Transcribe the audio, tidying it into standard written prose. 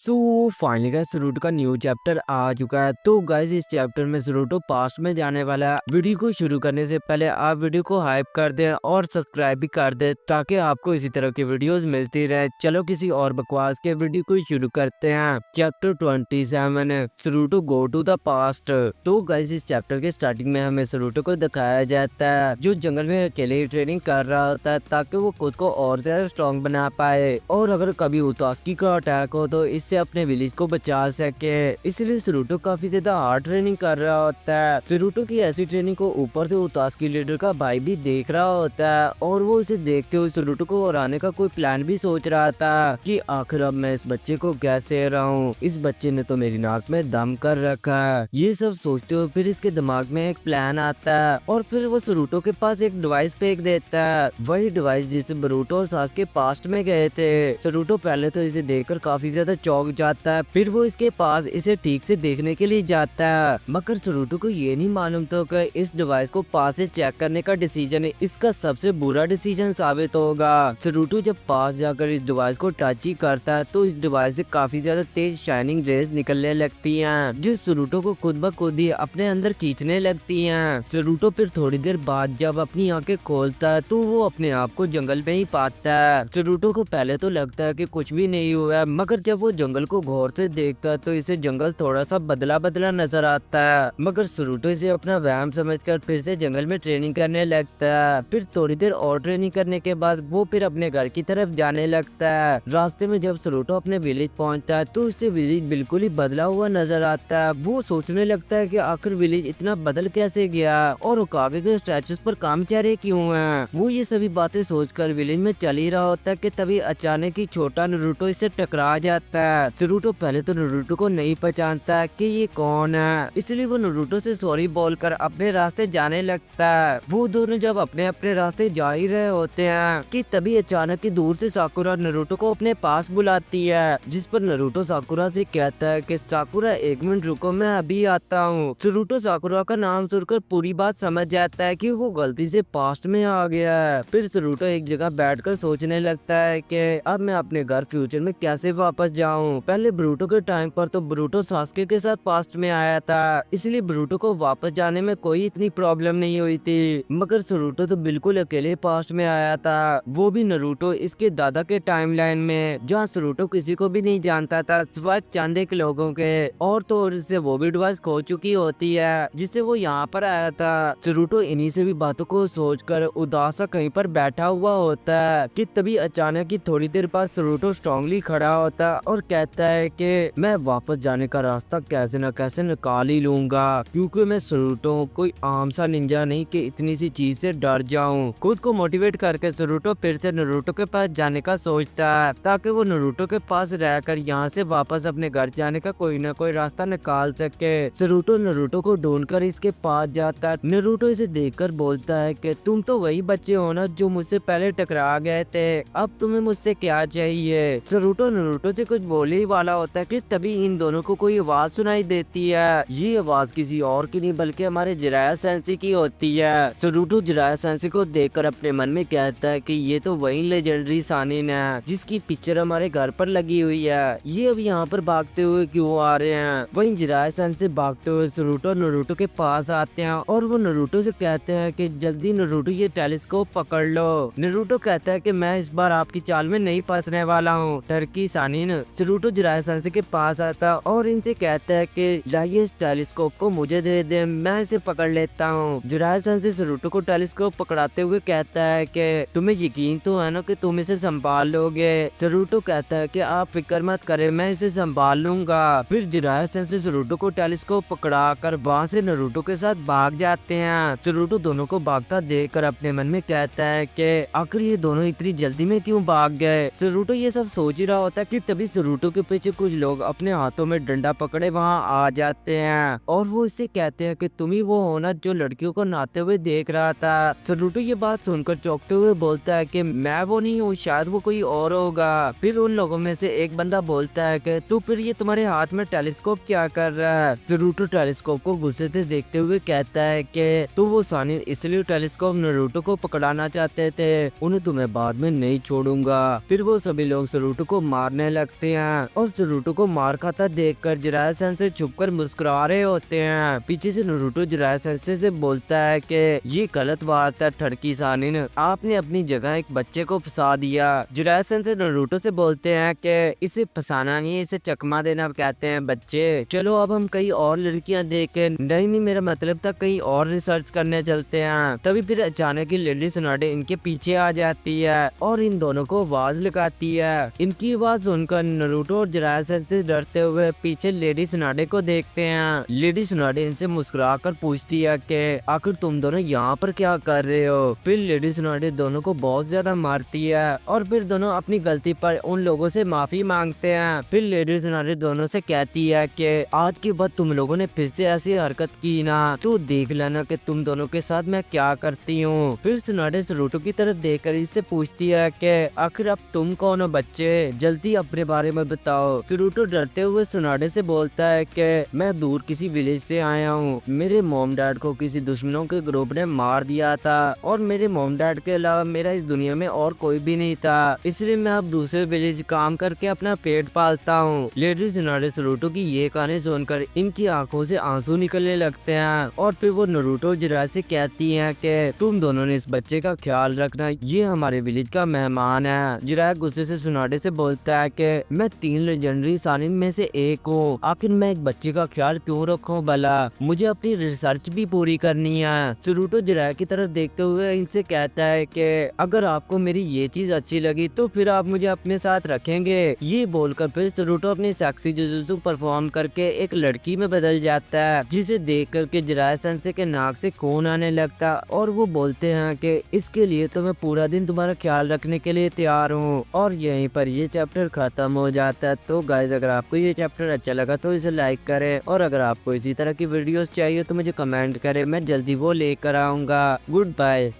So finally guys Naruto का new chapter आ चुका है। तो गाइस इस चैप्टर में नारुतो पास्ट में जाने वाला है। वीडियो को शुरू करने से पहले आप वीडियो को हाइप कर दें और सब्सक्राइब भी कर दें ताकि आपको इसी तरह की वीडियोस मिलती रहे। चलो किसी और बकवास के वीडियो को शुरू करते हैं। Chapter 27 Naruto go to the past. तो गाइस इस चैप्टर के स्टार्टिंग में हमें नारुतो को दिखाया जाता है जो जंगल में अकेले ट्रेनिंग कर रहा होता है ताकि वो खुद को और ज्यादा स्ट्रॉन्ग बना पाए और अगर कभी उतास्की का अटैक हो तो इससे अपने विलेज को बचा सके। इसलिए नारुतो काफी ज्यादा हार्ड ट्रेनिंग कर रहा होता है। नारुतो की ऐसी ट्रेनिंग को ऊपर से उतास्की लीडर का भाई भी देख रहा होता है और वो इसे देखते हुए नारुतो को हराने का कोई प्लान भी सोच रहा था कि आखिर अब मैं इस बच्चे को कैसे हराऊं, इस बच्चे ने तो मेरी नाक में दम कर रखा है। ये सब सोचते हुए फिर इसके दिमाग में एक प्लान आता है और फिर वो नारुतो के पास एक डिवाइस फेंक देता है, वही डिवाइस जिसे बोरुतो और सासुके पास्ट में गए थे। नारुतो पहले तो इसे देखकर काफी ज्यादा चौंक जाता है, फिर वो इसके पास इसे ठीक से देखने के लिए जाता है, मगर नारुतो को ये नहीं मालूम था कि इस डिवाइस को पास से चेक करने का डिसीजन इसका सबसे बुरा डिसीजन साबित होगा। नारुतो जब पास जाकर इस डिवाइस को टच ही करता है तो इस डिवाइस से काफी ज्यादा तेज शाइनिंग रेज निकलने लगती हैं जो नारुतो को खुद ब खुद ही अपने अंदर खींचने लगती हैं। नारुतो फिर थोड़ी देर बाद जब अपनी आंखें खोलता है तो वो अपने आप को जंगल में ही पाता है। नारुतो को पहले तो लगता है कि कुछ भी नहीं हुआ है, मगर जब वो जंगल को गौर से देखता है तो इसे जंगल थोड़ा सा बदला बदला नजर आता है, मगर नारुतो इसे अपना वहम समझकर फिर से जंगल में ट्रेनिंग करने लगता है। फिर थोड़ी देर और ट्रेनिंग करने के बाद वो फिर अपने घर की तरफ जाने लगता है। रास्ते में जब नारुतो अपने विलेज पहुंचता है तो उसे विलेज बिल्कुल ही बदला हुआ नजर आता है। वो सोचने लगता है कि आखिर विलेज इतना बदल कैसे गया और होकागे के स्टैचूज पर काम चेहरे क्यों हैं। वो ये सभी बातें सोचकर विलेज में चल ही रहा होता है कि तभी अचानक ही छोटा नारुतो इससे टकरा जाता है। नारुतो पहले तो नारुतो को नहीं पहचानता कि ये कौन है, इसलिए वो नारुतो से सॉरी बोलकर अपने रास्ते जाने लगता है। वो दोनों जब अपने अपने रास्ते जा ही रहे होते हैं कि तभी अचानक ही दूर से साकुरा नारुतो को अपने पास बुलाती है, जिस पर नारुतो साकुरा से कहता है कि साकुरा एक मिनट रुको, मैं अभी आता हूँ। नारुतो साकुरा का नाम सुनकर पूरी बात समझ जाता है कि वो गलती से पास्ट में आ गया है। फिर नारुतो एक जगह बैठकर सोचने लगता है कि अब मैं अपने घर फ्यूचर में कैसे वापस जाऊं। पहले बोरुतो के टाइम पर तो बोरुतो सासुके के साथ पास्ट में आया था, इसलिए बोरुतो को वापस जाने में कोई इतनी प्रॉब्लम नहीं हुई थी, मगर नारुतो तो बिल्कुल अकेले पास्ट में आया था, वो भी नारुतो इसके दादा के टाइमलाइन में, जहाँ नारुतो किसी को भी नहीं जानता था सिवाय चंद एक लोगों के, और तो और इससे वो भी डिवाइस खो चुकी होती है जिससे वो यहाँ पर आया था। नारुतो इन्हीं से भी बातों को सोचकर उदास सा कहीं पर बैठा हुआ होता है कि तभी अचानक ही थोड़ी देर बाद नारुतो स्ट्रांगली खड़ा होता है और कहता है कि मैं वापस जाने का रास्ता कैसे न कैसे निकाल ही लूंगा, क्योंकि मैं नारुतो कोई आम सा निंजा नहीं कि इतनी सी चीज से डर जाऊं। खुद को मोटिवेट करके नारुतो फिर से नारुतो के पास जाने का सोचता है ताकि वो नारुतो के पास रहकर यहाँ से वापस अपने घर जाने का कोई ना कोई रास्ता निकाल सके। नारुतो को ढूंढकर इसके पास जाता है। नारुतो इसे देखकर बोलता है कि तुम तो वही बच्चे हो ना जो मुझसे पहले टकरा गए थे, अब तुम्हें मुझसे क्या चाहिए। नारुतो से कुछ बोलने ही वाला होता है कि तभी इन दोनों को कोई आवाज सुनाई देती है। ये आवाज किसी और की नहीं बल्कि हमारे जिराया सेंसी की होती है। नारुतो जिराया सेंसी को देखकर अपने मन में कहता है कि ये तो वही लेजेंडरी सानिन है जिसकी पिक्चर हमारे घर पर लगी हुई है, ये अब यहाँ पर भागते हुए क्यों आ रहे हैं। वहीं जिराया सेंसी भागते हुए नारुतो के पास आते हैं और वो नारुतो से कहते हैं कि जल्दी नारुतो ये टेलीस्कोप पकड़ लो। नारुतो कहता है कि मैं इस बार आपकी चाल में नहीं फंसने वाला हूँ Turkey Sannin. Naruto Jiraiya sensi के पास आता और इनसे कहता है कि लाइए इस टेलीस्कोप को मुझे दे दे, मैं इसे पकड़ लेता हूँ। जिराया सेंसी नारुतो को टेलीस्कोप पकड़ाते हुए कहता है कि तुम्हें यकीन तो है ना कि तुम इसे संभाल लोगे। नारुतो कहता है कि आप फिक्र मत करें, मैं इसे संभाल लूंगा। फिर जिराया सेंसी नारुतो को टेलीस्कोप पकड़ा कर वहाँ से नारुतो के साथ भाग जाते हैं। नारुतो दोनों को भागता देखकर अपने मन में कहता है कि आखिर ये दोनों इतनी जल्दी में क्यों भाग गए। नारुतो ये सब सोच ही रहा होता है कि तभी नारुतो के पीछे कुछ लोग अपने हाथों में डंडा पकड़े वहाँ आ जाते हैं और वो इससे कहते हैं कि तुम ही वो हो ना जो लड़कियों को नहाते हुए देख रहा था। नारुतो ये बात सुनकर चौंकते हुए बोलता है कि मैं वो नहीं हूँ, शायद वो कोई और होगा। फिर उन लोगों में से एक बंदा बोलता है कि तू फिर ये तुम्हारे हाथ में टेलीस्कोप क्या कर रहा है। नारुतो टेलीस्कोप को गुस्से से देखते हुए कहता है कि तू वो सानिन इसलिए टेलीस्कोप नारुतो को पकड़ाना चाहते थे, उन्हें तुम्हें बाद में नहीं छोड़ूंगा। फिर वो सभी लोग नारुतो को मारने लगते हैं और नारुतो को मार खाता देखकर जिराया सेंसेई छुपकर मुस्कुरा रहे होते हैं। पीछे से नारुतो जिराया सेंसेई से बोलता है कि ये गलत बात है ठरकी सानिन, आपने अपनी जगह एक बच्चे को फंसा दिया। जिराया सेंसेई नारुतो से बोलते हैं कि इसे फंसाना नहीं, इसे चकमा देना कहते हैं बच्चे। चलो अब हम कई और लड़कियां देखे। नहीं मेरा मतलब था कहीं और रिसर्च करने चलते हैं। तभी फिर अचानक ही लेडी सुनाडे इनके पीछे आ जाती है और इन दोनों को आवाज लगाती है। इनकी आवाज सुनकर नारुतो और जिराया सेंसेई डरते हुए पीछे लेडी सुनाडे को देखते हैं। लेडी सुनाडे इनसे मुस्कुरा कर पूछती है कि आखिर तुम दोनों यहाँ पर क्या कर रहे हो। फिर लेडी सुनाडे दोनों को बहुत ज्यादा मारती है और फिर दोनों अपनी गलती पर उन लोगों से माफी मांगते हैं। फिर लेडी सुनाडे दोनों से कहती है कि आज के बाद तुम लोगों ने फिर से ऐसी हरकत की ना तो देख लेना कि तुम दोनों के साथ मैं क्या करती हूँ। फिर सुनाडे नारुतो की तरफ देखकर इससे पूछती है कि आखिर अब तुम कौन हो बच्चे, जल्दी अपने बारे में बताओ। नारुतो डरते हुए सुनाडे से बोलता है कि मैं दूर किसी विलेज से आया हूँ, मेरे मॉम डैड को किसी दुश्मनों के ग्रुप ने मार दिया था और मेरे मॉम डैड के अलावा मेरा इस दुनिया में और कोई भी नहीं था, इसलिए मैं अब दूसरे विलेज काम करके अपना पेट पालता हूँ। लेडी सुनाडे नारुतो की ये कहानी सुनकर इनकी आंखों से आंसू निकलने लगते हैं और फिर वो नारुतो जिराया से कहती हैं कि तुम दोनों ने इस बच्चे का ख्याल रखना, ये हमारे विलेज का मेहमान है। जिराया गुस्से से सुनाडे से बोलता है कि मैं 3 लेजेंडरी सानिन में से एक हूँ, आखिर मैं एक बच्चे का ख्याल क्यों रखूं भला, मुझे अपनी रिसर्च भी पूरी करनी है। नारुतो जिराया की तरफ देखते हुए इनसे कहता है कि अगर आपको मेरी ये चीज अच्छी लगी तो फिर आप मुझे अपने साथ रखेंगे। ये बोलकर फिर नारुतो अपनी सेक्सी जुजुत्सु परफॉर्म करके एक लड़की में बदल जाता है, जिसे देख करके जिराया सेंसेई के नाक से खून आने लगता और वो बोलते हैं कि इसके लिए तो मैं पूरा दिन तुम्हारा ख्याल रखने के लिए तैयार हूँ। और यहीं पर ये चैप्टर खत्म हो जाता है। तो गाइस अगर आपको ये चैप्टर अच्छा लगा तो इसे लाइक करें और अगर आपको इसी तरह की वीडियोस चाहिए तो मुझे कमेंट करें, मैं जल्दी वो लेकर आऊंगा। Good bye.